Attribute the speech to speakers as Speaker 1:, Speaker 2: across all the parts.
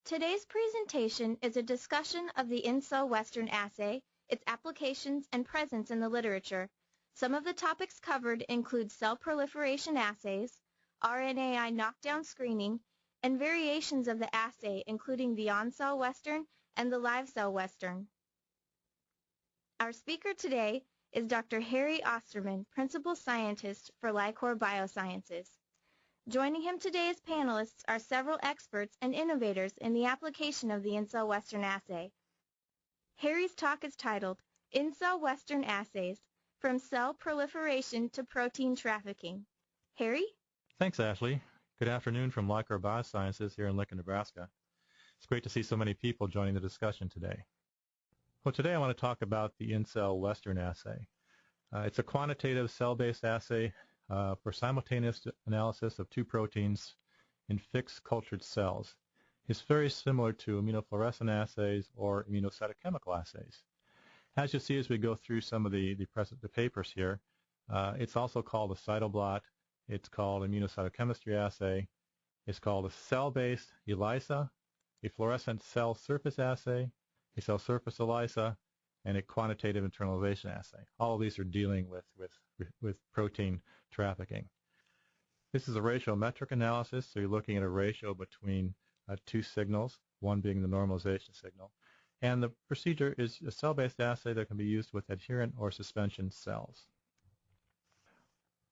Speaker 1: Today's presentation is a discussion of the In-Cell Western Assay, its applications and presence in the literature. Some of the topics covered include cell proliferation assays, RNAi knockdown screening, and variations of the assay including the On-Cell Western and the Live-Cell Western. Our speaker today is Dr. Harry Osterman, Principal Scientist for Liquor Biosciences. Joining him today as panelists are several experts and innovators in the application of the In-Cell Western Assay. Harry's talk is titled In-Cell Western Assays, From Cell Proliferation to Protein Trafficking. Harry?
Speaker 2: Thanks, Ashley. Good afternoon from Liquor Biosciences here in Lincoln, Nebraska. It's great to see so many people joining the discussion today. Well, today I want to talk about the In-Cell Western Assay. It's a quantitative cell-based assay for simultaneous analysis of two proteins in fixed cultured cells. It's very similar to immunofluorescent assays or immunocytochemical assays. As you'll see as we go through some of the papers here, it's also called a cytoblot. It's called immunocytochemistry assay. It's called a cell-based ELISA, a fluorescent cell surface assay, a cell surface ELISA, and a quantitative internalization assay. All of these are dealing with protein trafficking. This is a ratiometric analysis, so you're looking at a ratio between two signals, one being the normalization signal. And the procedure is a cell-based assay that can be used with adherent or suspension cells.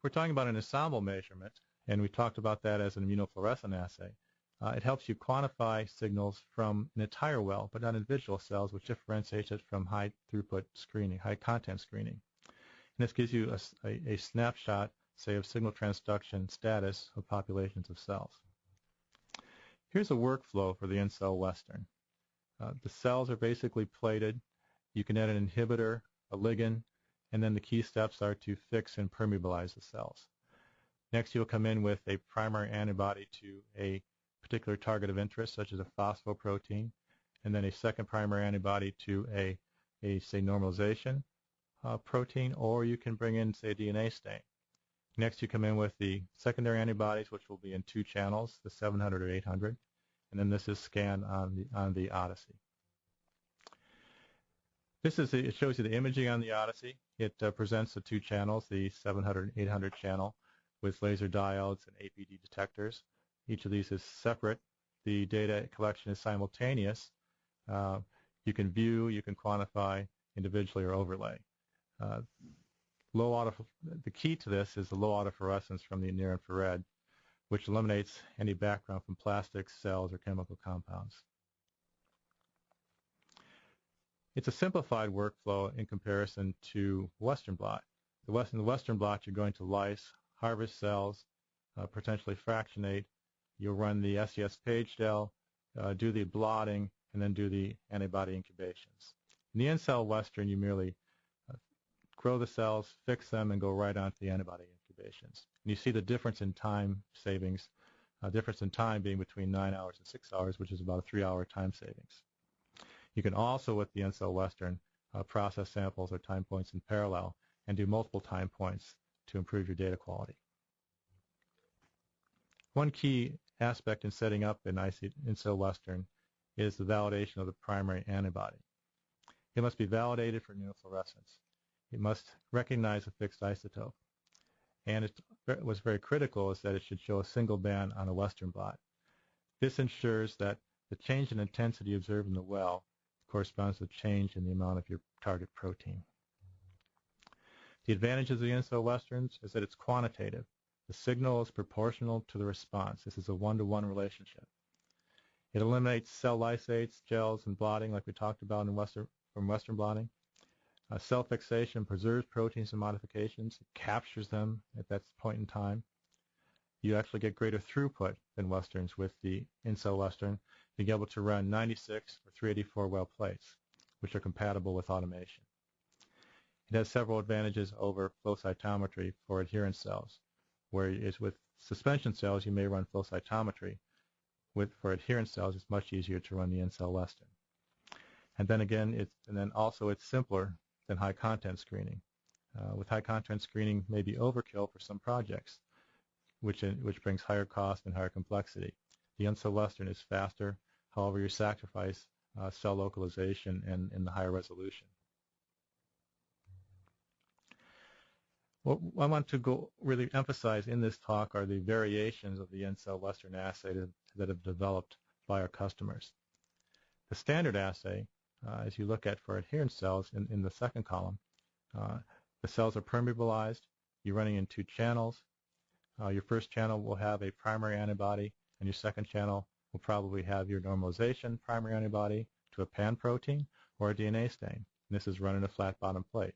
Speaker 2: We're talking about an ensemble measurement, and we talked about that as an immunofluorescent assay. It helps you quantify signals from an entire well, but not individual cells, which differentiates it from high-throughput screening, high-content screening. And this gives you a snapshot, say, of signal transduction status of populations of cells. Here's a workflow for the In-Cell Western. The cells are basically plated. You can add an inhibitor, a ligand, and then the key steps are to fix and permeabilize the cells. Next, you'll come in with a primary antibody to a particular target of interest, such as a phosphoprotein, and then a second primary antibody to a say, normalization protein, or you can bring in, say, a DNA stain. Next, you come in with the secondary antibodies, which will be in two channels, the 700 or 800, and then this is scanned on the Odyssey. It shows you the imaging on the Odyssey. It presents the two channels, the 700 and 800 channel, with laser diodes and APD detectors. Each of these is separate. The data collection is simultaneous. You can view, you can quantify individually or overlay. The key to this is the low autofluorescence from the near infrared, which eliminates any background from plastics, cells, or chemical compounds. It's a simplified workflow in comparison to Western blot. In the Western blot, you're going to lyse, harvest cells, potentially fractionate. You'll run the SES page del, do the blotting, and then do the antibody incubations. In the In-Cell Western, you merely grow the cells, fix them, and go right on to the antibody incubations. And you see the difference in time savings, difference in time being between 9 hours and 6 hours, which is about a 3-hour time savings. You can also, with the In-Cell Western, process samples or time points in parallel and do multiple time points to improve your data quality. One key aspect in setting up an In-Cell Western is the validation of the primary antibody. It must be validated for immunofluorescence. It must recognize a fixed isotope. And what's very critical is that it should show a single band on a Western blot. This ensures that the change in intensity observed in the well corresponds to the change in the amount of your target protein. The advantages of the In-Cell Westerns is that it's quantitative. The signal is proportional to the response. This is a one-to-one relationship. It eliminates cell lysates, gels, and blotting like we talked about from Western blotting. Cell fixation preserves proteins and modifications. It captures them at that point in time. You actually get greater throughput than Westerns with the In-Cell Western, being able to run 96 or 384 well plates, which are compatible with automation. It has several advantages over flow cytometry for adherent cells, whereas with suspension cells you may run flow cytometry. For adherent cells, it's much easier to run the In-Cell Western. And then again, it's simpler than high content screening. With high content screening, maybe overkill for some projects, which brings higher cost and higher complexity. The In-Cell Western is faster, However, you sacrifice cell localization and the higher resolution. What I want to really emphasize in this talk are the variations of the In-Cell Western assay that have developed by our customers. The standard assay, as you look at for adherent cells in the second column, the cells are permeabilized. You're running in 2 channels. Your first channel will have a primary antibody, and your second channel will probably have your normalization primary antibody to a pan protein or a DNA stain. And this is run in a flat bottom plate.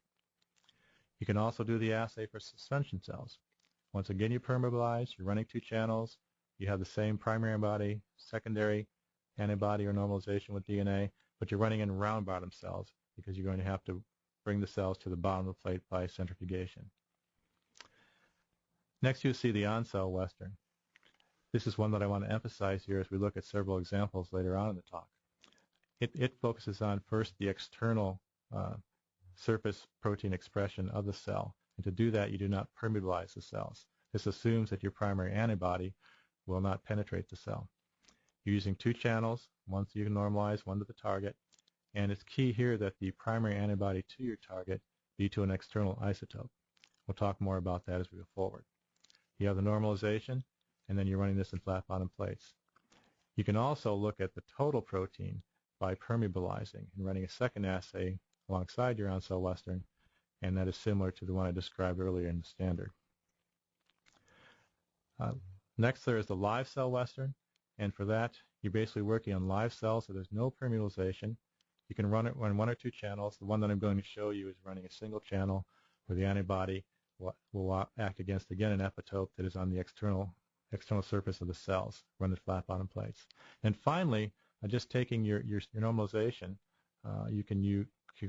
Speaker 2: You can also do the assay for suspension cells. Once again, you permeabilize, you're running 2 channels, you have the same primary antibody, secondary antibody or normalization with DNA, but you're running in round bottom cells because you're going to have to bring the cells to the bottom of the plate by centrifugation. Next, you see the On-Cell Western. This is one that I want to emphasize here as we look at several examples later on in the talk. It focuses on first the external surface protein expression of the cell. And to do that, you do not permeabilize the cells. This assumes that your primary antibody will not penetrate the cell. You're using 2 channels, one so you can normalize, one to the target. And it's key here that the primary antibody to your target be to an external isotope. We'll talk more about that as we go forward. You have the normalization, and then you're running this in flat bottom plates. You can also look at the total protein by permeabilizing and running a second assay alongside your On-Cell Western, and that is similar to the one I described earlier in the standard. Next, there is the live cell Western, and for that, you're basically working on live cells, so there's no permeabilization. You can run it on 1 or 2 channels. The one that I'm going to show you is running a single channel where the antibody will act against, again, an epitope that is on the external surface of the cells, run the flat bottom plates. And finally, just taking your normalization, you can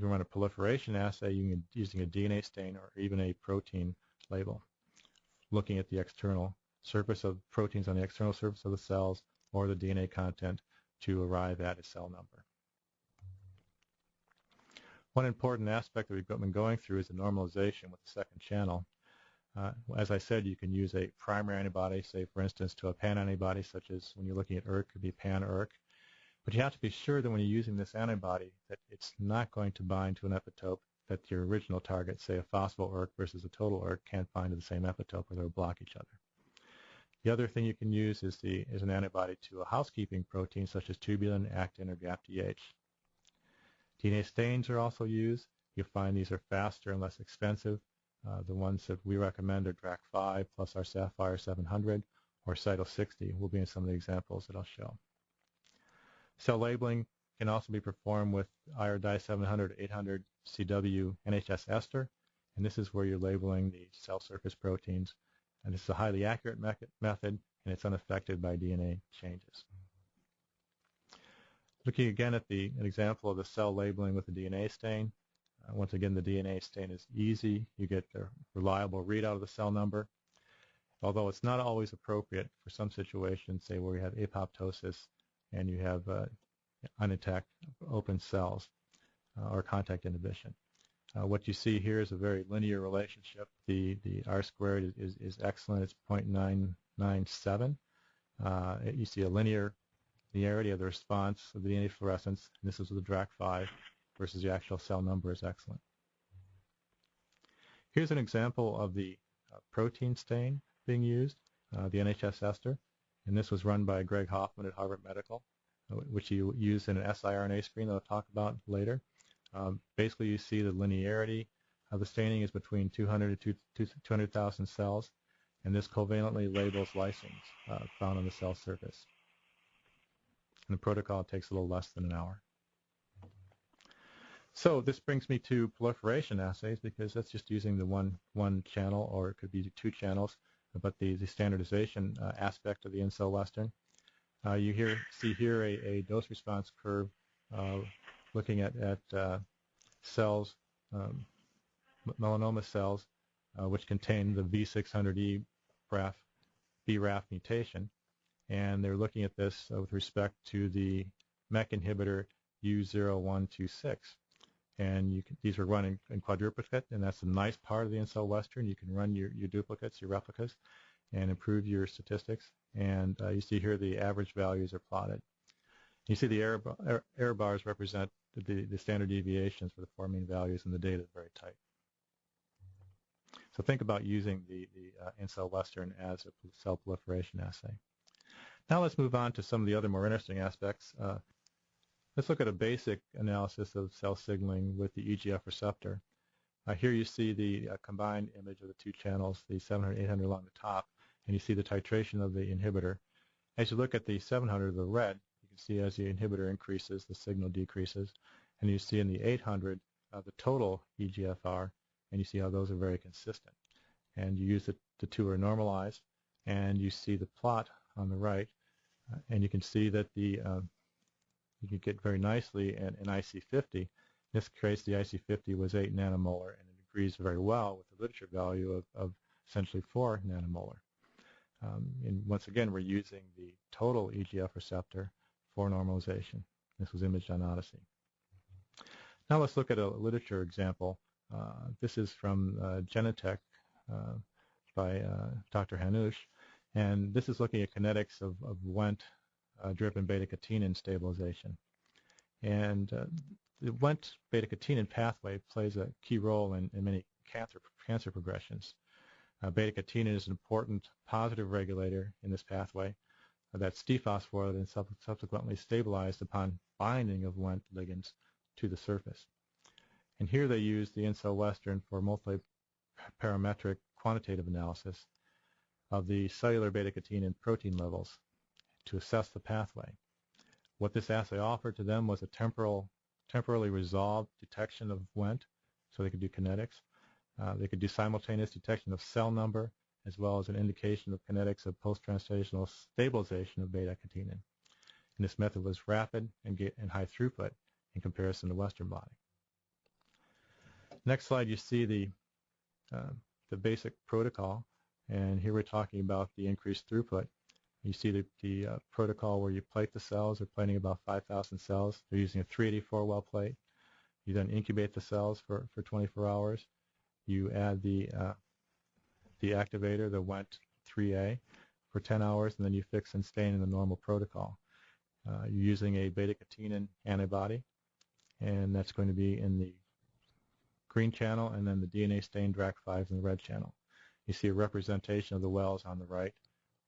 Speaker 2: run a proliferation assay using a DNA stain or even a protein label, looking at the external surface of proteins on the external surface of the cells or the DNA content to arrive at a cell number. One important aspect that we've been going through is the normalization with the second channel. As I said, you can use a primary antibody, say for instance to a pan antibody, such as when you're looking at ERK, it could be pan-ERK. But you have to be sure that when you're using this antibody that it's not going to bind to an epitope that your original target, say a phospho-ERK versus a total ERK, can't bind to the same epitope or they'll block each other. The other thing you can use is an antibody to a housekeeping protein such as tubulin, actin, or GAPDH. DNA stains are also used. You'll find these are faster and less expensive. The ones that we recommend are DRAC5 plus our Sapphire 700 or Cyto 60 will be in some of the examples that I'll show. Cell labeling can also be performed with iodide 700 800 CW NHS ester, and this is where you're labeling the cell surface proteins. And it's a highly accurate method, and it's unaffected by DNA changes. Looking again at an example of the cell labeling with the DNA stain. Once again, the DNA stain is easy. You get a reliable readout of the cell number, although it's not always appropriate for some situations, say where you have apoptosis and you have unintact open cells or contact inhibition. What you see here is a very linear relationship. The R squared is excellent. It's 0.997. You see a linearity of the response of the DNA fluorescence. And this is with the DRAC5 versus the actual cell number is excellent. Here's an example of the protein stain being used, the NHS ester. And this was run by Greg Hoffman at Harvard Medical, which you use in an siRNA screen that I'll talk about later. Basically, you see the linearity of the staining is between 200 to 200,000 cells, and this covalently labels lysines found on the cell surface. And the protocol takes a little less than an hour. So this brings me to proliferation assays, because that's just using the one channel, or it could be 2 channels, but the standardization aspect of the In-Cell Western. You see here a dose response curve looking at cells, melanoma cells, which contain the V600E BRAF mutation. And they're looking at this with respect to the MEK inhibitor U0126. And these are run in quadruplicate, and that's a nice part of the In-Cell Western. You can run your duplicates, your replicas, and improve your statistics. And you see here the average values are plotted. You see the error bars represent the standard deviations for the 4 mean values, and the data is very tight. So think about using the In-Cell Western as a cell proliferation assay. Now let's move on to some of the other more interesting aspects. Let's look at a basic analysis of cell signaling with the EGF receptor. Here you see the combined image of the two channels, the 700, 800 along the top, and you see the titration of the inhibitor. As you look at the 700, the red, you can see as the inhibitor increases, the signal decreases. And you see in the 800, the total EGFR, and you see how those are very consistent. And you use the two are normalized, and you see the plot on the right, and you can see that you can get very nicely in IC50. In this case, the IC50 was 8 nanomolar, and it agrees very well with the literature value of essentially 4 nanomolar. And once again, we're using the total EGF receptor for normalization. This was imaged on Odyssey. Now let's look at a literature example. This is from Genentech by Dr. Hanush, and this is looking at kinetics of Wnt-driven beta-catenin stabilization. And the Wnt beta-catenin pathway plays a key role in many cancer progressions. Beta-catenin is an important positive regulator in this pathway that's dephosphorylated and subsequently stabilized upon binding of Wnt ligands to the surface. And here they use the In-Cell Western for multi-parametric quantitative analysis of the cellular beta-catenin protein levels to assess the pathway. What this assay offered to them was a temporally resolved detection of Wnt, so they could do kinetics. They could do simultaneous detection of cell number, as well as an indication of kinetics of post-translational stabilization of beta-catenin. And this method was rapid and high throughput in comparison to Western blotting. Next slide, you see the basic protocol, and here we're talking about the increased throughput. You see the protocol where you plate the cells. They're plating about 5,000 cells. They're using a 384 well plate. You then incubate the cells for 24 hours. You add the activator, the Wnt3A, for 10 hours, and then you fix and stain in the normal protocol. You're using a beta-catenin antibody, and that's going to be in the green channel, and then the DNA stained DRAC5 in the red channel. You see a representation of the wells on the right.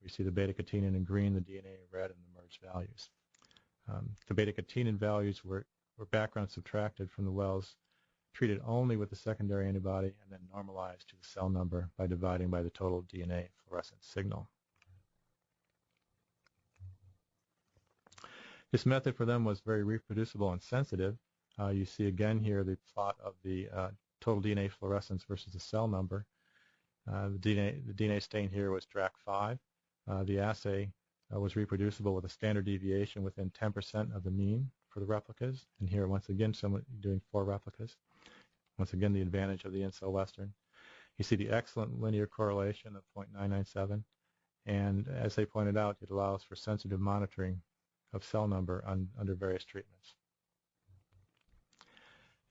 Speaker 2: You see the beta-catenin in green, the DNA in red, and the merged values. The beta-catenin values were background subtracted from the wells treated only with the secondary antibody and then normalized to the cell number by dividing by the total DNA fluorescence signal. This method for them was very reproducible and sensitive. You see again here the plot of the total DNA fluorescence versus the cell number. The DNA stain here was DRAC5. The assay was reproducible with a standard deviation within 10% of the mean for the replicas. And here, once again, someone doing 4 replicas. Once again, the advantage of the In-Cell Western. You see the excellent linear correlation of 0.997. And as they pointed out, it allows for sensitive monitoring of cell number under various treatments.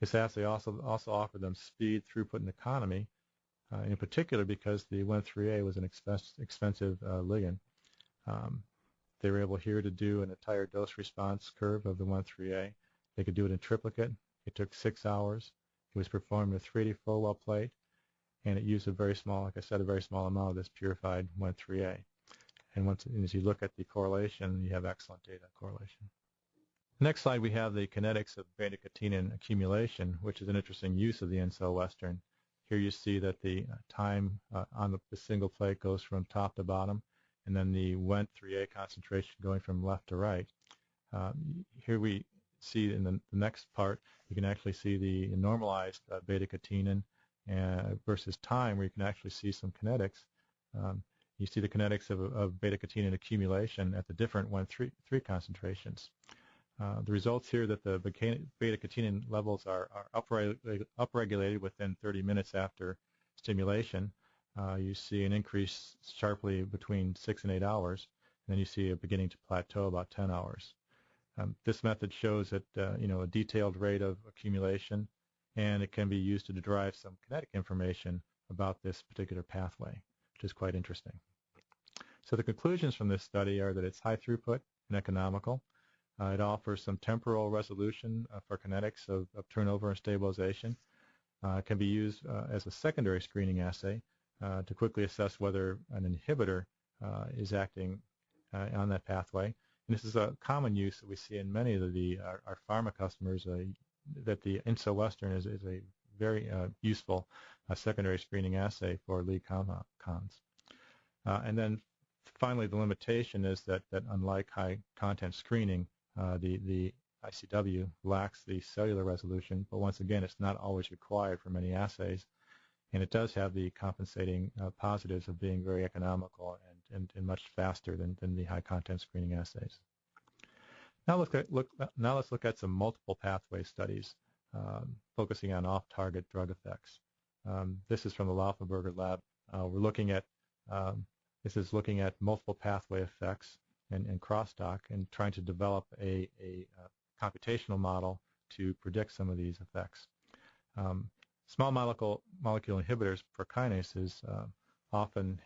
Speaker 2: This assay also offered them speed, throughput, and economy, in particular because the Wnt3A was an expensive ligand. They were able here to do an entire dose response curve of the Wnt3A. They could do it in triplicate. It took 6 hours. It was performed with 384 well plate, and it used a very small, like I said, a very small amount of this purified Wnt3A. And as you look at the correlation, you have excellent data correlation. Next slide, we have the kinetics of beta-catenin accumulation, which is an interesting use of the In-Cell Western. Here you see that the time on the single plate goes from top to bottom, and then the Wnt3A concentration going from left to right. Here we see in the next part, you can actually see the normalized beta-catenin versus time, where you can actually see some kinetics. You see the kinetics of beta-catenin accumulation at the different Wnt3 concentrations. The results here that the beta-catenin levels are upregulated within 30 minutes after stimulation. You see an increase sharply between 6 and 8 hours, and then you see a beginning to plateau about 10 hours. This method shows that a detailed rate of accumulation, and it can be used to derive some kinetic information about this particular pathway, which is quite interesting. So the conclusions from this study are that it's high throughput and economical. It offers some temporal resolution for kinetics of turnover and stabilization. It can be used as a secondary screening assay to quickly assess whether an inhibitor is acting on that pathway. And this is a common use that we see in many of our pharma customers, that the In-Cell Western is a very useful secondary screening assay for lead compounds. And then finally, the limitation is that unlike high content screening, the ICW lacks the cellular resolution, but once again, it's not always required for many assays, and it does have the compensating positives of being very economical and much faster than the high content screening assays. Now let's look at some multiple pathway studies focusing on off-target drug effects. This is from the Laufenberger lab. This is looking at multiple pathway effects and crosstalk and trying to develop a computational model to predict some of these effects. Small molecule inhibitors for kinases often,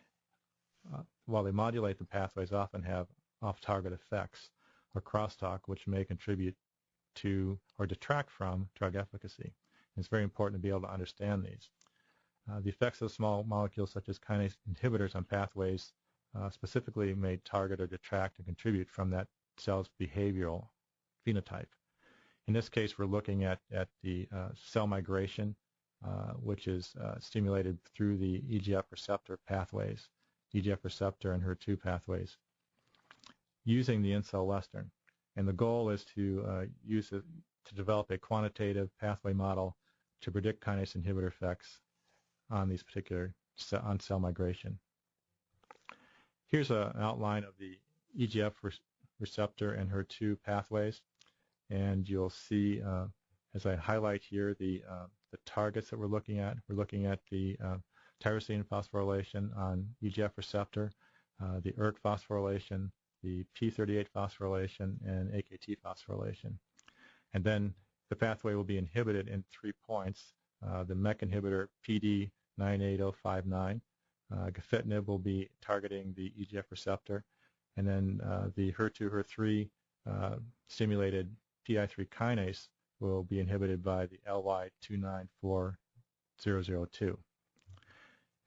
Speaker 2: while they modulate the pathways, often have off-target effects or crosstalk, which may contribute to or detract from drug efficacy. And it's very important to be able to understand these. The effects of small molecules such as kinase inhibitors on pathways specifically may target or detract and contribute from that cell's behavioral phenotype. In this case, we're looking at the cell migration, which is stimulated through the EGF receptor pathways, EGF receptor and HER2 pathways, using the In-Cell Western. And the goal is to use it to develop a quantitative pathway model to predict kinase inhibitor effects on these particular on cell migration. Here's an outline of the EGF receptor and HER2 pathways, and you'll see as I highlight here the targets that we're looking at. We're looking at the tyrosine phosphorylation on EGF receptor, the ERK phosphorylation, the P38 phosphorylation, and AKT phosphorylation. And then the pathway will be inhibited in 3 points. The MEK inhibitor PD98059. Gefitinib will be targeting the EGF receptor, and then the HER2, HER3 stimulated PI3 kinase will be inhibited by the LY294002.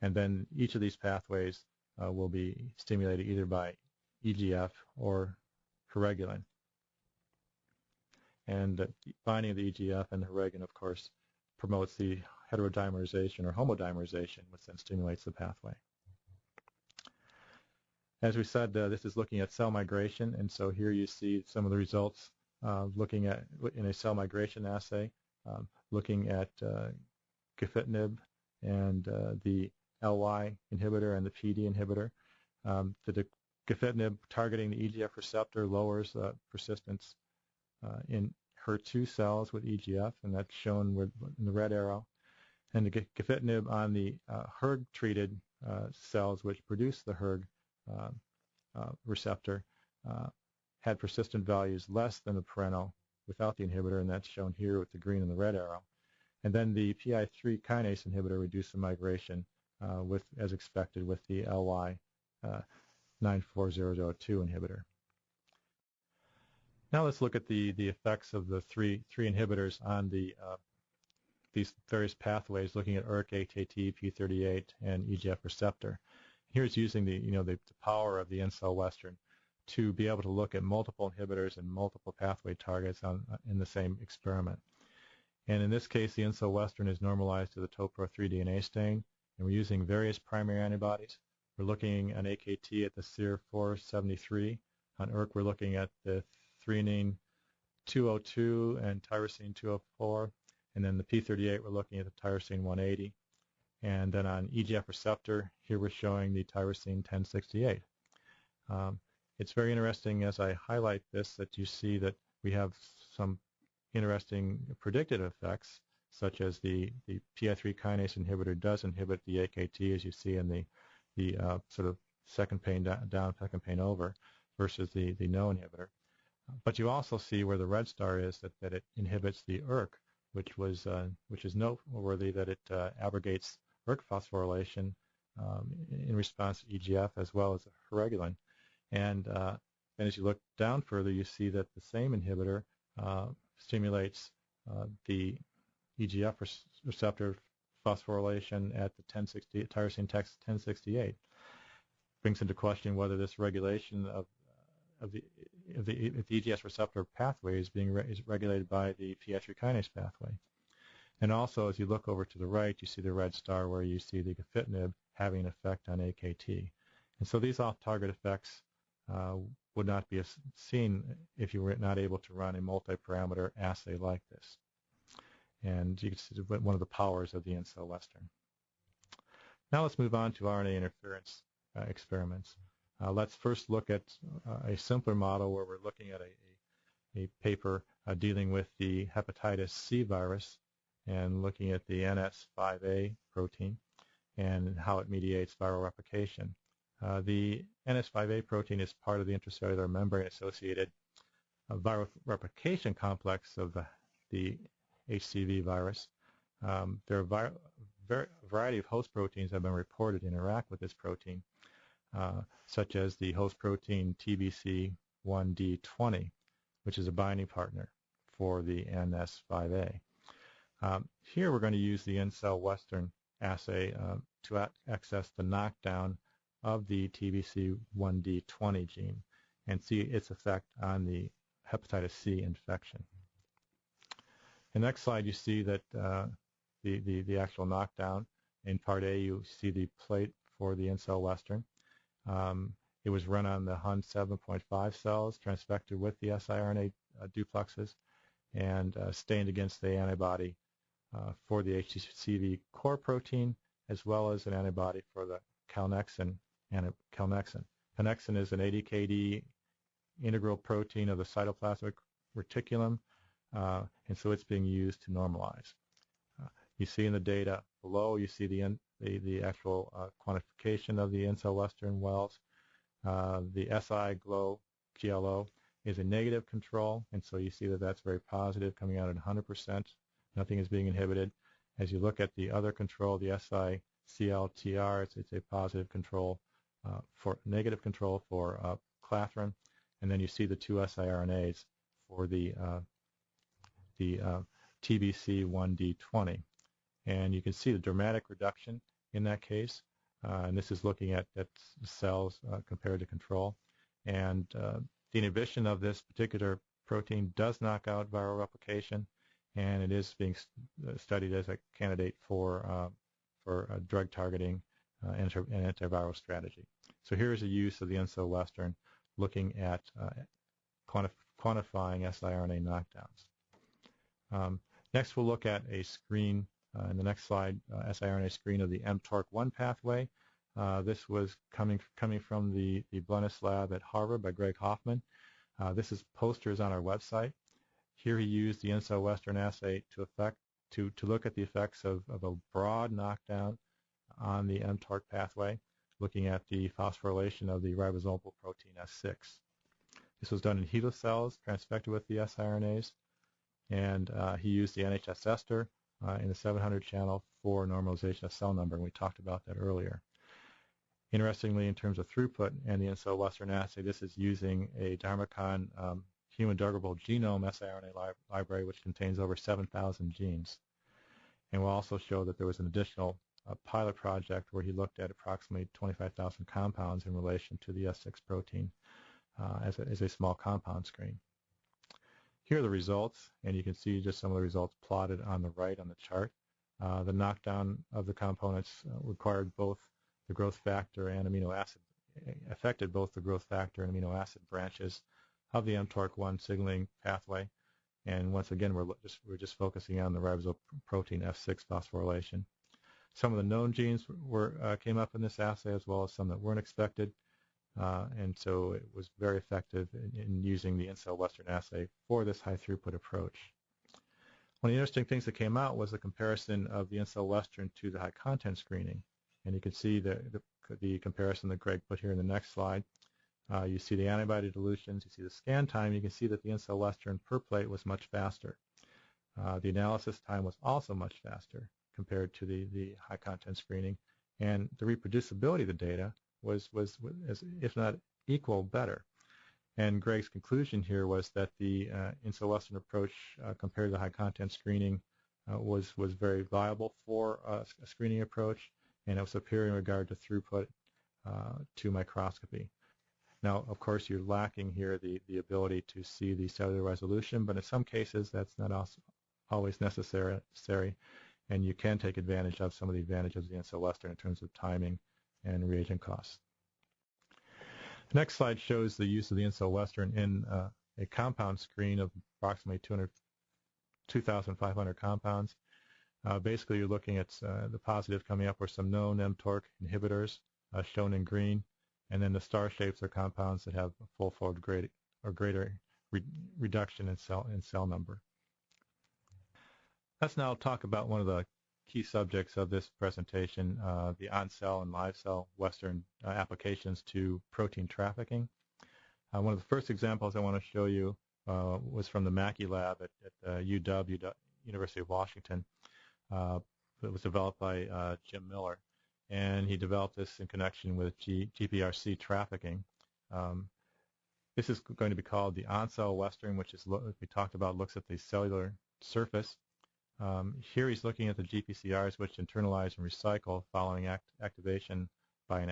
Speaker 2: And then each of these pathways will be stimulated either by EGF or heregulin. And the binding of the EGF and the heregulin, of course, promotes the heterodimerization or homodimerization, which then stimulates the pathway. As we said, this is looking at cell migration, and so here you see some of the results looking at in a cell migration assay, looking at gefitinib and the LY inhibitor and the PD inhibitor. The gefitinib targeting the EGF receptor lowers persistence in HER2 cells with EGF, and that's shown in the red arrow. And the gefitinib on the HERG-treated cells, which produce the HERG receptor, had persistent values less than the parental without the inhibitor, and that's shown here with the green and the red arrow. And then the PI3 kinase inhibitor reduced the migration as expected with the LY94002 inhibitor. Now let's look at the effects of the three inhibitors on these various pathways, looking at ERK, AKT, P38, and EGF receptor. Here's using the power of the In-Cell Western to be able to look at multiple inhibitors and multiple pathway targets in the same experiment. And in this case, the In-Cell Western is normalized to the TOPRO3 DNA stain, and we're using various primary antibodies. We're looking at AKT at the SIR473. On ERK, we're looking at the threonine 202 and tyrosine 204. And then the P38, we're looking at the tyrosine 180. And then on EGF receptor, here we're showing the tyrosine 1068. It's very interesting as I highlight this that you see that we have some interesting predictive effects, such as the PI3 kinase inhibitor does inhibit the AKT, as you see in the sort of second pane down, second pane over, versus the no inhibitor. But you also see where the red star is that it inhibits the ERK, which is noteworthy that it abrogates ERK phosphorylation in response to EGF as well as heregulin. And And as you look down further, you see that the same inhibitor stimulates the EGF receptor phosphorylation at the tyrosine 1068. Brings into question whether this regulation of the EGF receptor pathway is regulated by the PI3 kinase pathway. And also, as you look over to the right, you see the red star where you see the gefitinib having an effect on AKT. And so these off-target effects would not be seen if you were not able to run a multi-parameter assay like this. And you can see one of the powers of the In-Cell Western. Now let's move on to RNA interference experiments. Let's first look at a simpler model where we're looking at a paper dealing with the hepatitis C virus and looking at the NS5A protein and how it mediates viral replication. The NS5A protein is part of the intracellular membrane-associated viral replication complex of the HCV virus. There are a variety of host proteins that have been reported to interact with this protein, such as the host protein TBC1D20, which is a binding partner for the NS5A. Here we're going to use the In-Cell Western assay to access the knockdown of the TBC1D20 gene and see its effect on the hepatitis C infection. In the next slide, you see that the actual knockdown. In part A, you see the plate for the In-Cell Western. It was run on the Hun 7.5 cells, transfected with the siRNA duplexes, and stained against the antibody for the HCV core protein, as well as an antibody for the calnexin. Calnexin is an ADKD integral protein of the cytoplasmic reticulum, and so it's being used to normalize. You see in the data below, you see the actual quantification of the In-Cell Western wells. The SI-GLO is a negative control, and so you see that that's very positive, coming out at 100%. Nothing is being inhibited. As you look at the other control, the SI-CLTR, it's a positive control for negative control for clathrin, and then you see the two siRNAs for the TBC1D20. And you can see the dramatic reduction in that case. And this is looking at cells compared to control. And the inhibition of this particular protein does knock out viral replication, and it is being studied as a candidate for drug targeting and antiviral strategy. So here is a use of the In-Cell Western looking at quantifying siRNA knockdowns. Next, we'll look at a screen in the next slide, siRNA screen of the mTORC1 pathway. This was coming from the Blennis lab at Harvard by Greg Hoffman. This is posters on our website. Here he used the In-Cell Western assay to look at the effects of a broad knockdown on the mTORC pathway, looking at the phosphorylation of the ribosomal protein S6. This was done in HeLa cells, transfected with the siRNAs, and he used the NHS ester in the 700 channel for normalization of cell number, and we talked about that earlier. Interestingly, in terms of throughput and the In-Cell Western assay, this is using a Dharmakon human druggable genome siRNA library, which contains over 7,000 genes. And we'll also show that there was an additional pilot project where he looked at approximately 25,000 compounds in relation to the S6 protein as a small compound screen. Here are the results, and you can see just some of the results plotted on the right on the chart. The knockdown of the components required both the growth factor and amino acid, affected both the growth factor and amino acid branches of the mTORC1 signaling pathway. And once again, we're just focusing on the ribosomal protein F6 phosphorylation. Some of the known genes came up in this assay, as well as some that weren't expected. And so it was very effective in using the In-Cell Western assay for this high throughput approach. One of the interesting things that came out was the comparison of the In-Cell Western to the high content screening. And you can see the comparison that Greg put here in the next slide. You see the antibody dilutions, you see the scan time. You can see that the In-Cell Western per plate was much faster. The analysis time was also much faster compared to the high content screening. And the reproducibility of the data was if not equal, better. And Greg's conclusion here was that the In-Cell Western approach compared to high-content screening was very viable for a screening approach, and it was superior in regard to throughput to microscopy. Now, of course, you're lacking here the ability to see the cellular resolution, but in some cases that's not always necessary, and you can take advantage of some of the advantages of the In-Cell Western in terms of timing and reagent costs. The next slide shows the use of the In-Cell Western in a compound screen of approximately 2,500 compounds. Basically, you're looking at the positive coming up were some known mTOR inhibitors shown in green, and then the star shapes are compounds that have a full-fold greater reduction in cell number. Let's now talk about one of the key subjects of this presentation, the on-cell and live cell Western applications to protein trafficking. One of the first examples I want to show you was from the Mackey lab at UW, University of Washington. It was developed by Jim Miller, and he developed this in connection with GPRC trafficking. This is going to be called the On-Cell Western, which is, we talked about, looks at the cellular surface. Here he's looking at the GPCRs, which internalize and recycle following activation by an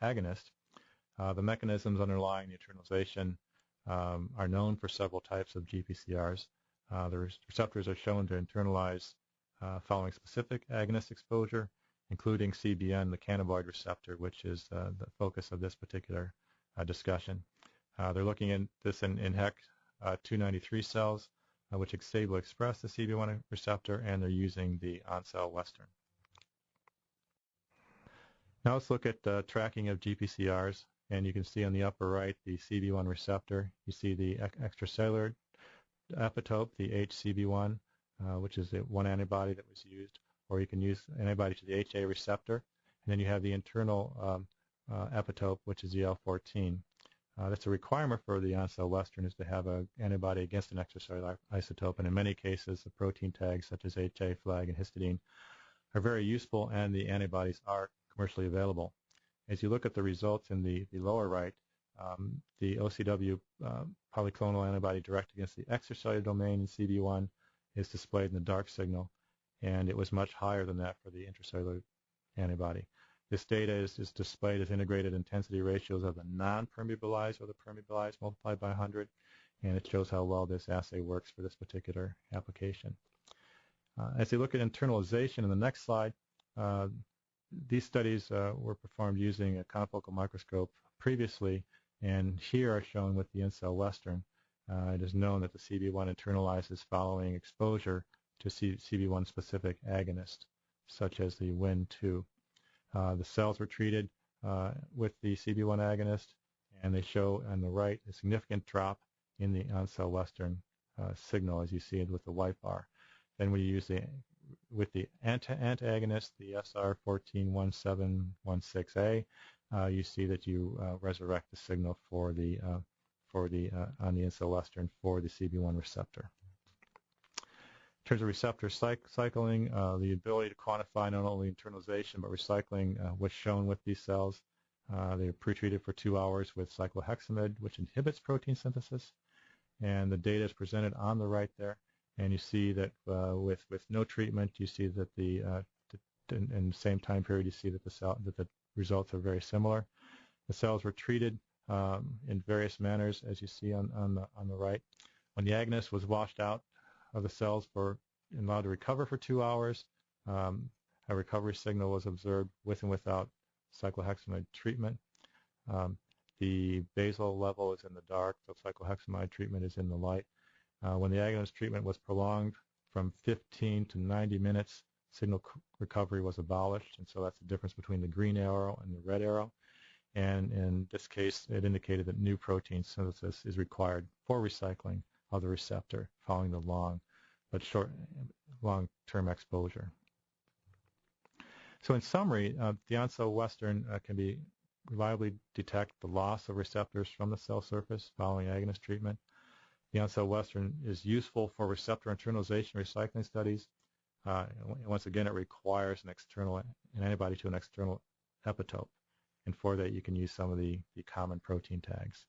Speaker 2: agonist. The mechanisms underlying the internalization are known for several types of GPCRs. The receptors are shown to internalize following specific agonist exposure, including CBN, the cannabinoid receptor, which is the focus of this particular discussion. They're looking at this in HEC 293 cells, which will express the CB1 receptor, and they're using the On-Cell Western. Now let's look at tracking of GPCRs, and you can see on the upper right the CB1 receptor. You see the extracellular epitope, the HCB1, which is the one antibody that was used, or you can use antibody to the HA receptor, and then you have the internal epitope, which is the L14. That's a requirement for the On-Cell Western, is to have an antibody against an extracellular isotope, and in many cases the protein tags such as HA, flag, and histidine are very useful, and the antibodies are commercially available. As you look at the results in the lower right, the OCW polyclonal antibody directed against the extracellular domain in CB1 is displayed in the dark signal, and it was much higher than that for the intracellular antibody. This data is displayed as integrated intensity ratios of the non-permeabilized or the permeabilized multiplied by 100, and it shows how well this assay works for this particular application. As you look at internalization in the next slide, these studies were performed using a confocal microscope previously, and here are shown with the In-Cell Western. It is known that the CB1 internalizes following exposure to CB1 specific agonist, such as the Win2. The cells were treated with the CB1 agonist, and they show on the right a significant drop in the On-Cell Western signal, as you see it with the white bar. Then we use with the antagonist, the SR141716A, you see that you resurrect the signal on the In-Cell Western for the CB1 receptor. In terms of receptor cycling, the ability to quantify not only internalization but recycling was shown with these cells. They were pretreated for 2 hours with cyclohexamide, which inhibits protein synthesis, and the data is presented on the right there. And you see that with no treatment, you see that in the same time period, you see that the results are very similar. The cells were treated in various manners, as you see on the right. When the agonist was washed out of the cells and allowed to recover for 2 hours, a recovery signal was observed with and without cyclohexamide treatment. The basal level is in the dark, so cyclohexamide treatment is in the light. When the agonist treatment was prolonged from 15 to 90 minutes, signal recovery was abolished, and so that's the difference between the green arrow and the red arrow. And in this case, it indicated that new protein synthesis is required for recycling of the receptor following the long-term exposure. So in summary, the On-Cell Western can reliably detect the loss of receptors from the cell surface following agonist treatment. The On-Cell Western is useful for receptor internalization recycling studies. Once again, it requires an antibody to an external epitope, and for that you can use some of the common protein tags.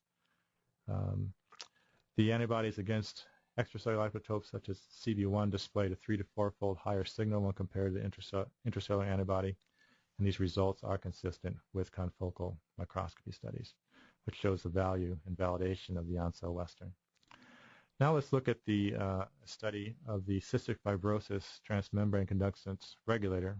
Speaker 2: The antibodies against extracellular epitopes such as CB1 displayed a 3 to 4-fold higher signal when compared to the intracellular antibody, and these results are consistent with confocal microscopy studies, which shows the value and validation of the On-Cell Western. Now let's look at the study of the cystic fibrosis transmembrane conductance regulator,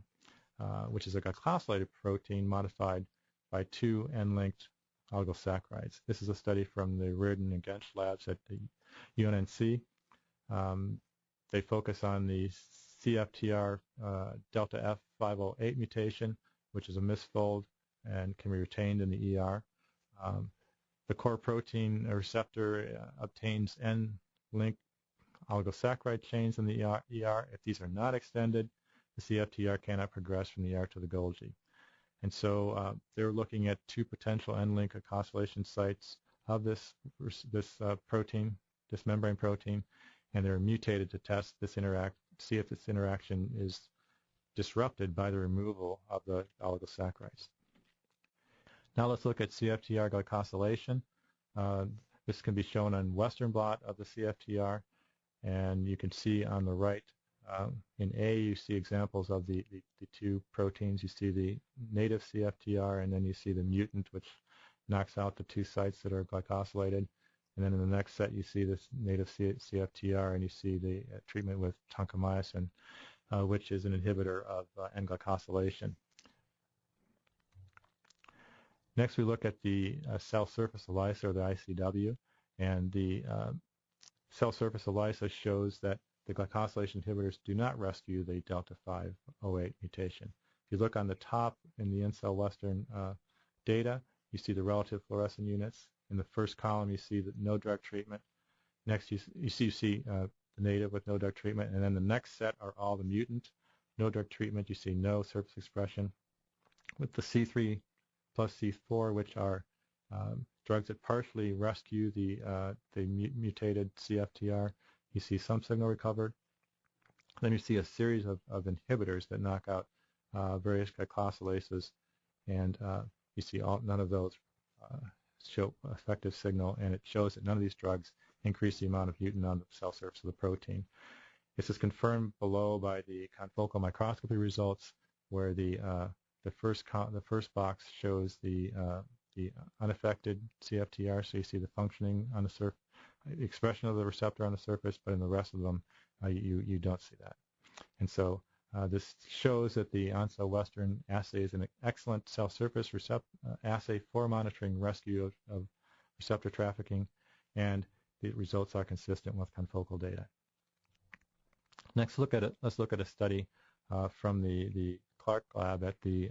Speaker 2: which is a glycosylated protein modified by 2 N-linked oligosaccharides. This is a study from the Reardon and Gensch labs at the UNNC. They focus on the CFTR delta F508 mutation, which is a misfold and can be retained in the ER. The core protein receptor obtains N-linked oligosaccharide chains in the ER. If these are not extended, the CFTR cannot progress from the ER to the Golgi. And so they're looking at 2 potential N-link glycosylation sites of this protein, this membrane protein, and they're mutated to test this see if this interaction is disrupted by the removal of the oligosaccharides. Now let's look at CFTR glycosylation. This can be shown on Western blot of the CFTR, and you can see on the right in A you see examples of the 2 proteins. You see the native CFTR, and then you see the mutant, which knocks out the 2 sites that are glycosylated. And then in the next set you see this native CFTR, and you see the treatment with toncomycin, which is an inhibitor of N-glycosylation. Next we look at the cell surface ELISA, or the ICW, and the cell surface ELISA shows that the glycosylation inhibitors do not rescue the delta 508 mutation. If you look on the top in the In-Cell Western data, you see the relative fluorescent units. In the first column you see the no drug treatment. Next you see the native with no drug treatment, and then the next set are all the mutant. No drug treatment, you see no surface expression. With the C3 plus C4, which are drugs that partially rescue the mutated CFTR, you see some signal recovered. Then you see a series of inhibitors that knock out various glycosylases, and you see none of those show effective signal, and it shows that none of these drugs increase the amount of mutant on the cell surface of the protein. This is confirmed below by the confocal microscopy results, where the first box shows the unaffected CFTR, so you see the functioning on the surface, expression of the receptor on the surface, but in the rest of them you don't see that. And so this shows that the On-Cell Western assay is an excellent cell surface assay for monitoring rescue of receptor trafficking, and the results are consistent with confocal data. Next, let's look at a study from the Clark lab at the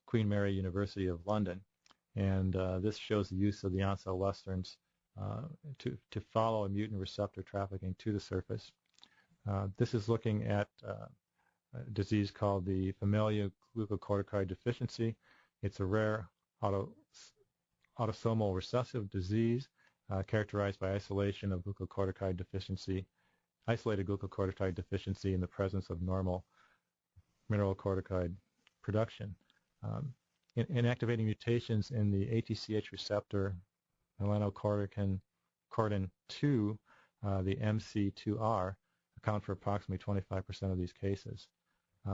Speaker 2: Queen Mary University of London, and this shows the use of the On-Cell Westerns to follow a mutant receptor trafficking to the surface. This is looking at a disease called the familial glucocorticoid deficiency. It's a rare autosomal recessive disease characterized by isolation of glucocorticoid deficiency, isolated glucocorticoid deficiency in the presence of normal mineralocorticoid production. Inactivating mutations in the ATCH receptor, melanocortin 2, the MC2R, account for approximately 25% of these cases.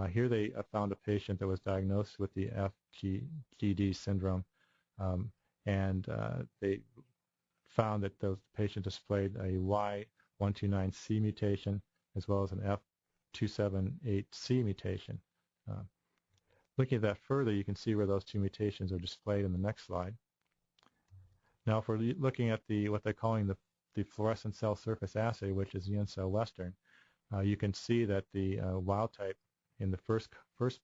Speaker 2: Here they found a patient that was diagnosed with the FGD syndrome, and they found that those patients displayed a Y129C mutation as well as an F278C mutation. Looking at that further, you can see where those 2 mutations are displayed in the next slide. Now, if we're looking at what they're calling the fluorescent cell surface assay, which is the In-Cell Western, you can see that the wild type in the first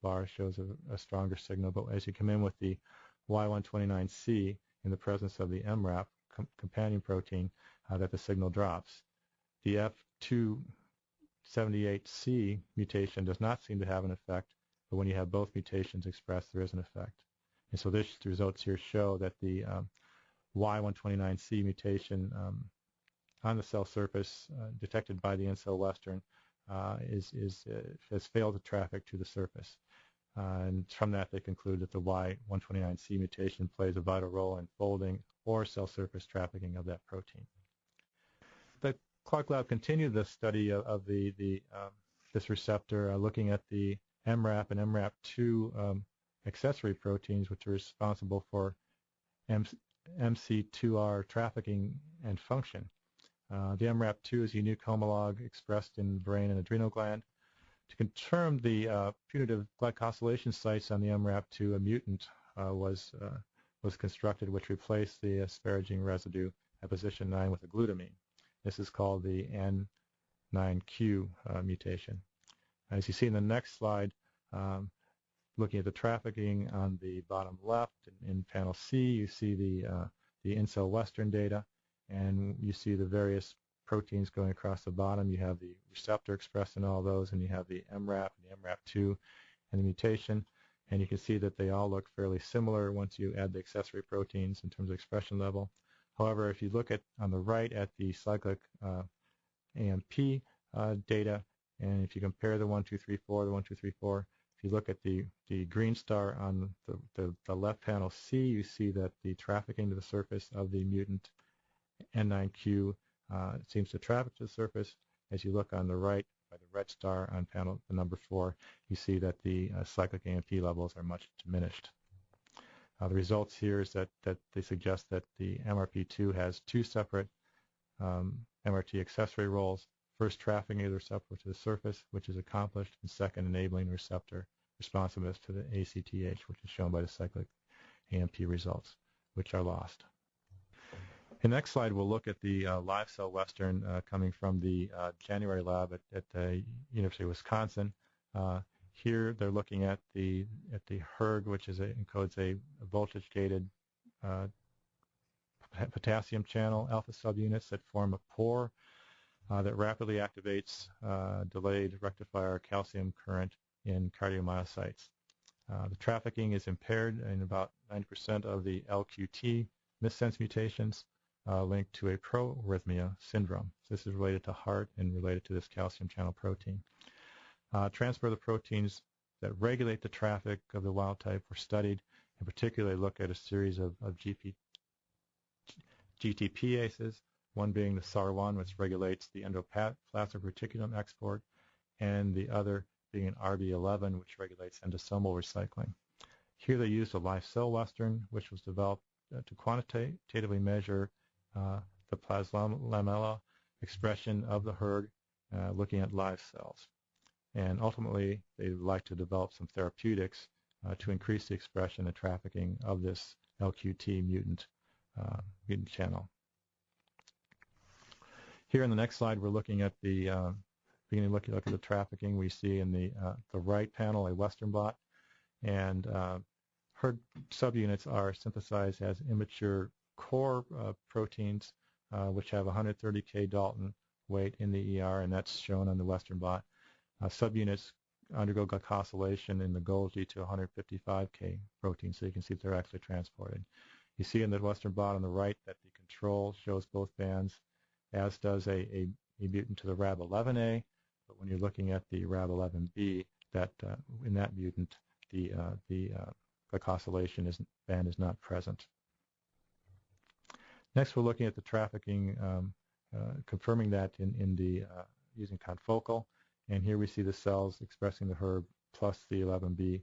Speaker 2: bar shows a stronger signal, but as you come in with the Y129C in the presence of the MRAP companion protein, that the signal drops. The F278C mutation does not seem to have an effect, but when you have both mutations expressed, there is an effect. And so the results here show that the Y129C mutation on the cell surface detected by the In-Cell Western has failed to traffic to the surface. And from that, they conclude that the Y129C mutation plays a vital role in folding or cell surface trafficking of that protein. The Clark lab continued the study of this receptor, looking at the MRAP and MRAP2 accessory proteins, which are responsible for MC2R trafficking and function. The MRAP2 is a unique homolog expressed in the brain and adrenal gland. To confirm the putative glycosylation sites on the MRAP2, a mutant was constructed, which replaced the asparagine residue at position 9 with a glutamine. This is called the N9Q mutation. As you see in the next slide, looking at the trafficking on the bottom left, in panel C, you see the In-Cell Western data, and you see the various proteins going across the bottom. You have the receptor expressed in all those, and you have the MRAP and the MRAP2 and the mutation. And you can see that they all look fairly similar once you add the accessory proteins in terms of expression level. However, if you look at on the right at the cyclic AMP data, and if you compare the 1, 2, 3, 4, the 1, 2, 3, 4, if you look at the green star on the left panel C, you see that the trafficking to the surface of the mutant N9Q seems to traffic to the surface. As you look on the right by the red star on panel the number 4, you see that the cyclic AMP levels are much diminished. The results here is that they suggest that the MRP2 has 2 separate MRT accessory roles. First, trafficking the receptor to the surface, which is accomplished, and second, enabling the receptor responsiveness to the ACTH, which is shown by the cyclic AMP results, which are lost. In the next slide, we'll look at the live cell Western coming from the January lab at the University of Wisconsin. Here, they're looking at the hERG, which encodes a voltage-gated potassium channel alpha subunits that form a pore that rapidly activates delayed rectifier calcium current in cardiomyocytes. The trafficking is impaired in about 90% of the LQT missense mutations linked to a proarrhythmia syndrome. So this is related to heart and related to this calcium channel protein. Transfer of the proteins that regulate the traffic of the wild type were studied, and particularly look at a series of GTPases, one being the SAR1, which regulates the endoplasmic reticulum export, and the other being an RB11, which regulates endosomal recycling. Here they used a live cell Western, which was developed to quantitatively measure the plasma expression of the hERG, looking at live cells. And ultimately, they would like to develop some therapeutics to increase the expression and trafficking of this LQT mutant channel. Here in the next slide, we're looking at the look at the trafficking. We see in the right panel a Western blot, and hERG subunits are synthesized as immature core proteins, which have 130 K-Dalton weight in the ER, and that's shown on the Western blot. Subunits undergo glycosylation in the Golgi to 155 K protein, so you can see if they're actually transported. You see in the Western blot on the right that the control shows both bands, as does a mutant to the RAB11A, but when you're looking at the RAB11B, in that mutant, the glycosylation band is not present. Next, we're looking at the trafficking, confirming that using confocal, and here we see the cells expressing the hERG plus the 11B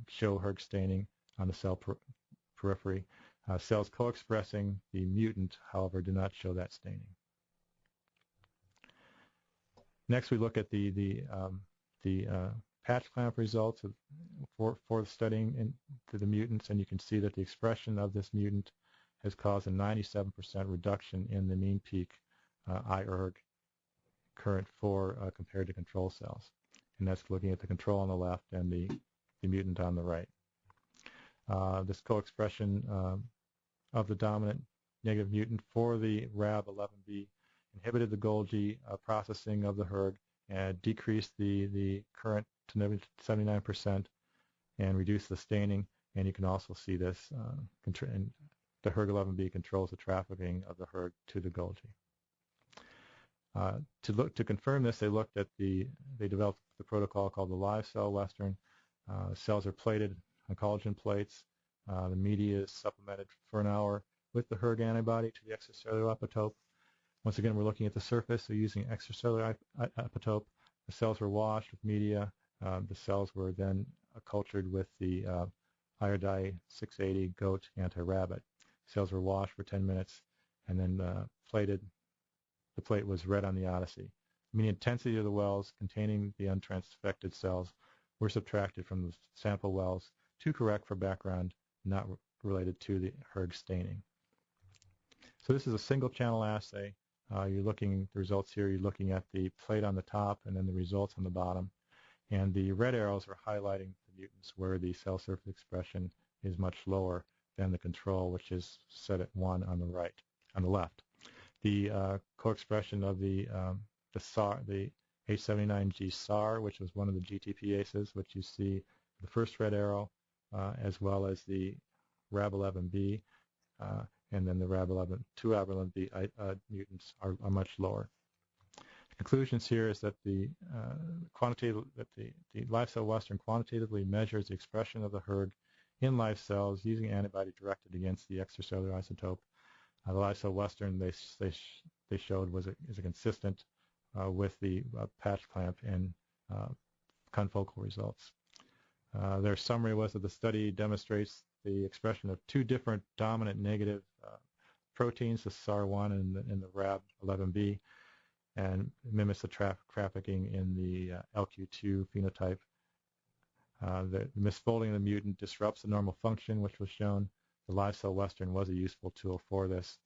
Speaker 2: show hERG staining on the cell periphery. Cells co-expressing the mutant, however, do not show that staining. Next, we look at the patch clamp results for studying into the mutants, and you can see that the expression of this mutant has caused a 97% reduction in the mean peak iERG current compared to control cells. And that's looking at the control on the left and the mutant on the right. This co-expression of the dominant negative mutant for the RAB11B inhibited the Golgi processing of the hERG and decreased the current to 79% and reduced the staining. And you can also see this, the hERG11B controls the trafficking of the hERG to the Golgi. To confirm this, they developed the protocol called the live cell Western, Cells are plated on collagen plates. The media is supplemented for an hour with the hERG antibody to the extracellular epitope. Once again, we're looking at the surface, so using extracellular epitope. The cells were washed with media. The cells were then cultured with the iodide 680 goat anti-rabbit. Cells were washed for 10 minutes and then plated. The plate was read on the Odyssey. The mean intensity of the wells containing the untransfected cells were subtracted from the sample wells to correct for background not related to the hERG staining. So this is a single channel assay. You're looking at the results here. You're looking at the plate on the top and then the results on the bottom. And the red arrows are highlighting the mutants where the cell surface expression is much lower than the control, which is set at 1 on the left. The co-expression of the SAR, the H79G SAR, which was one of the GTPases, which you see the first red arrow, as well as the RAB11B, and then the RAB11, 2-RAB11B mutants are much lower. The conclusions here is that the live-cell Western quantitatively measures the expression of the hERG in live cells using antibody directed against the extracellular isotope. The live-cell Western they showed is consistent with the patch clamp and confocal results. Their summary was that the study demonstrates the expression of 2 different dominant negative proteins, the SAR1 and the RAB11B, and mimics the trafficking in the LQ2 phenotype. The misfolding of the mutant disrupts the normal function, which was shown. The live-cell Western was a useful tool for this.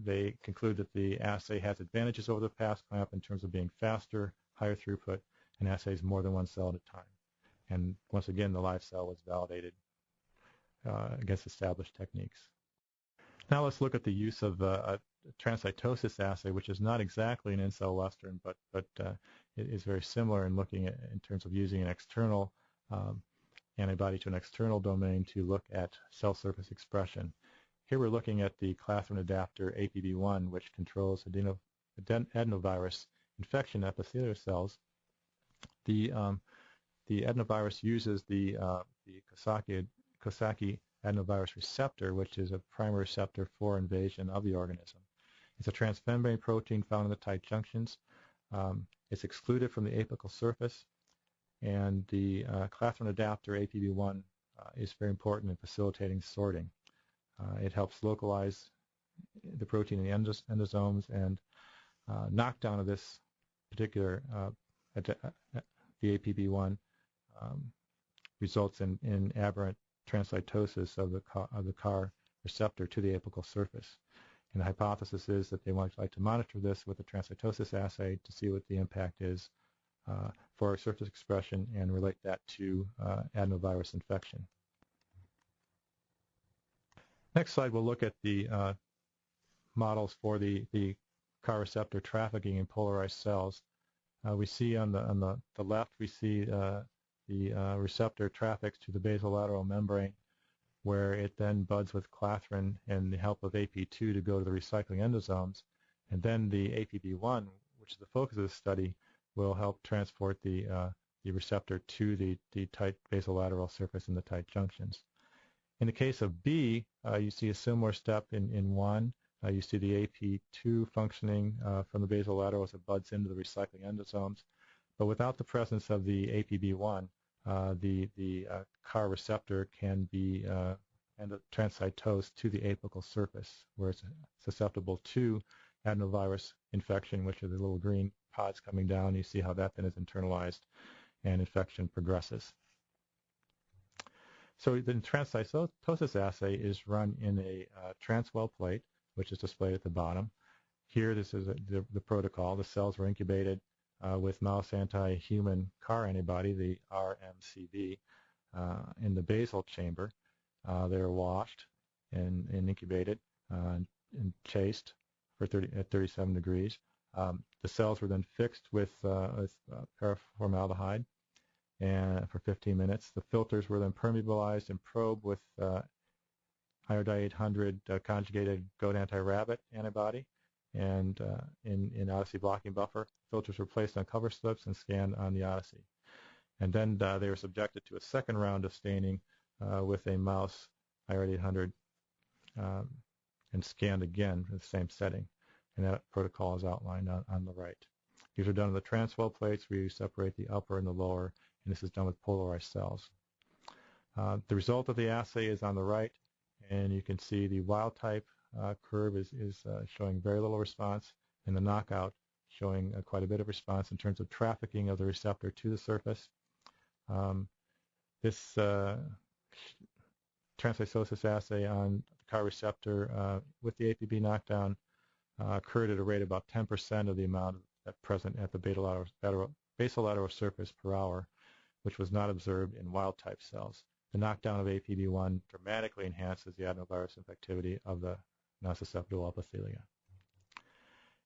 Speaker 2: They conclude that the assay has advantages over the patch clamp in terms of being faster, higher throughput, and assays more than 1 cell at a time. And once again, the live cell was validated against established techniques. Now let's look at the use of a transcytosis assay, which is not exactly an In-Cell Western, but it is very similar in looking at, in terms of using an external antibody to an external domain to look at cell surface expression. Here we're looking at the clathrin adapter APB1, which controls adenovirus infection epithelial cells. The adenovirus uses the Coxsackie adenovirus receptor, which is a primary receptor for invasion of the organism. It's a transmembrane protein found in the tight junctions. It's excluded from the apical surface, and the clathrin adapter APB1 is very important in facilitating sorting. It helps localize the protein in the endosomes, and knockdown of this particular the APB1 results in aberrant transcytosis of the CAR receptor to the apical surface. And the hypothesis is that they might like to monitor this with a transcytosis assay to see what the impact is for surface expression and relate that to adenovirus infection. Next slide, we'll look at the models for the CAR receptor trafficking in polarized cells. We see on the left, we see the receptor traffics to the basolateral membrane, where it then buds with clathrin and the help of AP2 to go to the recycling endosomes. And then the APB1, which is the focus of the study, will help transport the receptor to the tight basolateral surface in the tight junctions. In the case of B, you see a similar step in 1. You see the AP2 functioning from the basolateral as it buds into the recycling endosomes. But without the presence of the APB1, the CAR receptor can be transcytosed to the apical surface, where it's susceptible to adenovirus infection, which are the little green pods coming down. You see how that then is internalized and infection progresses. So the transcytosis assay is run in a transwell plate, which is displayed at the bottom. Here, this is the protocol. The cells were incubated with mouse anti-human CAR antibody, the RMCB, in the basal chamber. They were washed and incubated and chased for at 37 degrees. The cells were then fixed with paraformaldehyde and for 15 minutes. The filters were then permeabilized and probed with iodide 800 conjugated goat anti-rabbit antibody, and in Odyssey blocking buffer. Filters were placed on cover slips and scanned on the Odyssey. And then they were subjected to a second round of staining with a mouse IR800 and scanned again in the same setting. And that protocol is outlined on the right. These are done on the transwell plates where you separate the upper and the lower, and this is done with polarized cells. The result of the assay is on the right, and you can see the wild type curve is showing very little response, and the knockout showing quite a bit of response in terms of trafficking of the receptor to the surface. This transcytosis assay on the CAR receptor with the APB knockdown occurred at a rate of about 10% of the amount present at the basolateral surface per hour, which was not observed in wild-type cells. The knockdown of APB1 dramatically enhances the adenovirus infectivity of the non-susceptible epithelia.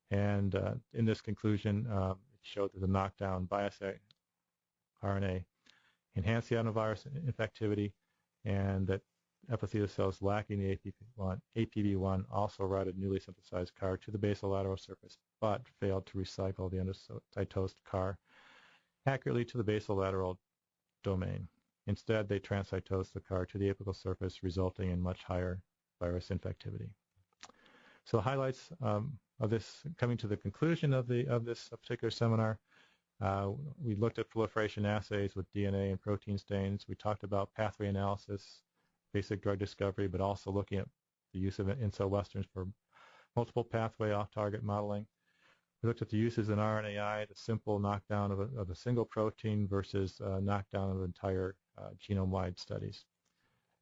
Speaker 2: And in this conclusion, it showed that the knockdown by Assay RNA enhanced the adenovirus infectivity, and that epithelial cells lacking the APB1 also routed newly synthesized CAR to the basolateral surface, but failed to recycle the endocytosed CAR accurately to the basolateral domain. Instead, they transcytosed the CAR to the apical surface, resulting in much higher virus infectivity. So the highlights of this, coming to the conclusion of this particular seminar, we looked at proliferation assays with DNA and protein stains. We talked about pathway analysis, basic drug discovery, but also looking at the use of In-Cell Westerns for multiple pathway off-target modeling. We looked at the uses in RNAi, the simple knockdown of a single protein versus knockdown of entire genome-wide studies.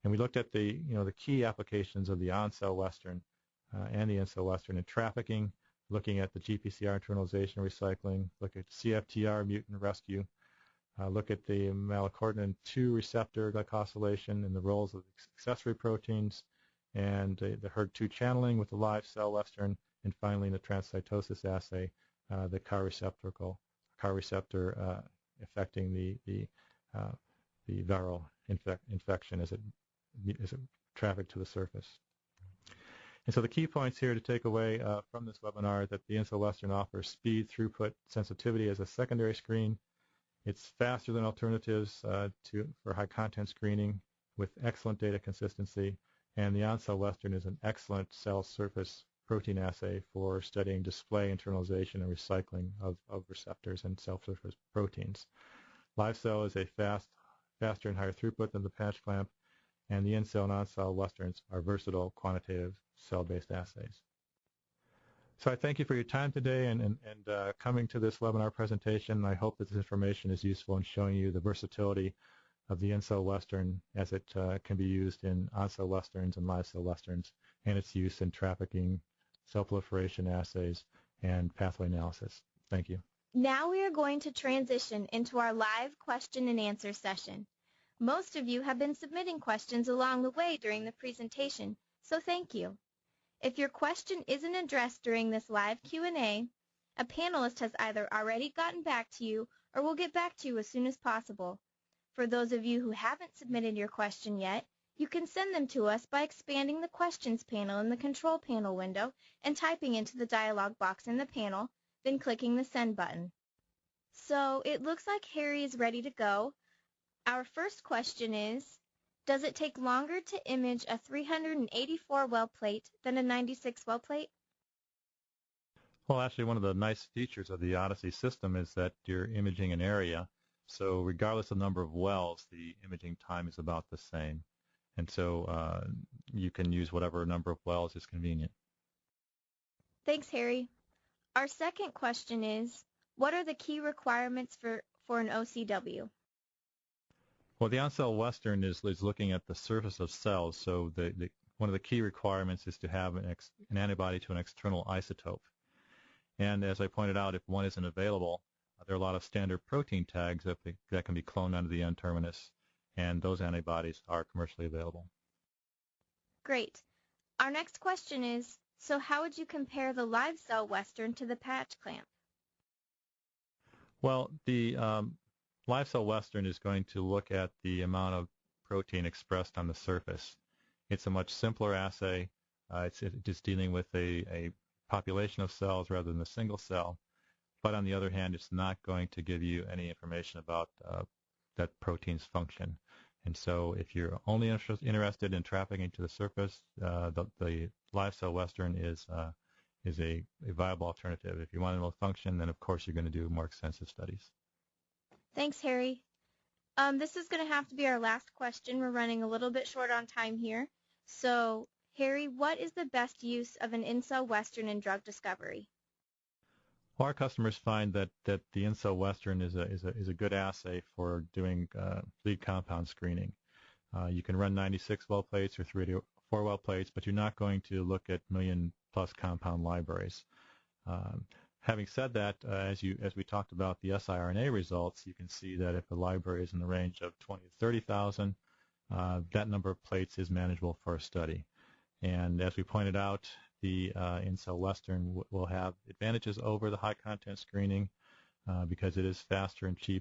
Speaker 2: And we looked at the key applications of the On-Cell Western and the In-Cell Western in trafficking, looking at the GPCR internalization recycling, look at CFTR mutant rescue, look at the melanocortin 2 receptor glycosylation and the roles of accessory proteins, and the HER2 channeling with the live cell Western, and finally in the transcytosis assay, the CAR receptor affecting the viral infection as it trafficked to the surface. And so the key points here to take away from this webinar are that the In-Cell Western offers speed, throughput, sensitivity as a secondary screen. It's faster than alternatives for high-content screening with excellent data consistency. And the On-Cell Western is an excellent cell surface protein assay for studying display, internalization, and recycling of receptors and cell surface proteins. Live cell is a faster and higher throughput than the patch clamp, and the In-Cell and On-Cell Westerns are versatile, quantitative, cell-based assays. So I thank you for your time today and coming to this webinar presentation. I hope that this information is useful in showing you the versatility of the In-Cell Western as it can be used in On-Cell Westerns and Live Cell Westerns, and its use in trafficking, cell proliferation assays, and pathway analysis. Thank you.
Speaker 1: Now we are going to transition into our live question and answer session. Most of you have been submitting questions along the way during the presentation, so thank you. If your question isn't addressed during this live Q&A, a panelist has either already gotten back to you or will get back to you as soon as possible. For those of you who haven't submitted your question yet, you can send them to us by expanding the questions panel in the control panel window and typing into the dialog box in the panel, then clicking the send button. So it looks like Harry is ready to go. Our first question is, does it take longer to image a 384 well plate than a 96 well plate?
Speaker 2: Well, actually, one of the nice features of the Odyssey system is that you're imaging an area. So regardless of the number of wells, the imaging time is about the same. And so you can use whatever number of wells is convenient.
Speaker 1: Thanks, Harry. Our second question is, what are the key requirements for an OCW?
Speaker 2: Well, the On-Cell Western is looking at the surface of cells. So one of the key requirements is to have an antibody to an external isotope. And as I pointed out, if one isn't available, there are a lot of standard protein tags that can be cloned onto the N-terminus, and those antibodies are commercially available.
Speaker 1: Great. Our next question is, so how would you compare the live cell Western to the patch clamp?
Speaker 2: Well, the live cell Western is going to look at the amount of protein expressed on the surface. It's a much simpler assay. It's just dealing with a population of cells rather than a single cell. But on the other hand, it's not going to give you any information about that protein's function. And so if you're only interested in trafficking to the surface, the live cell Western is a viable alternative. If you want to know function, then of course you're going to do more extensive studies.
Speaker 1: Thanks, Harry. This is going to have to be our last question. We're running a little bit short on time here. So, Harry, what is the best use of an In-Cell Western in drug discovery?
Speaker 2: Well, our customers find that the In-Cell Western is a good assay for doing lead compound screening. You can run 96 well plates or 384 well plates, but you're not going to look at million-plus compound libraries. Having said that, as we talked about the siRNA results, you can see that if a library is in the range of 20 to 30,000, that number of plates is manageable for a study. And as we pointed out, the In-Cell Western will have advantages over the high-content screening because it is faster and cheaper.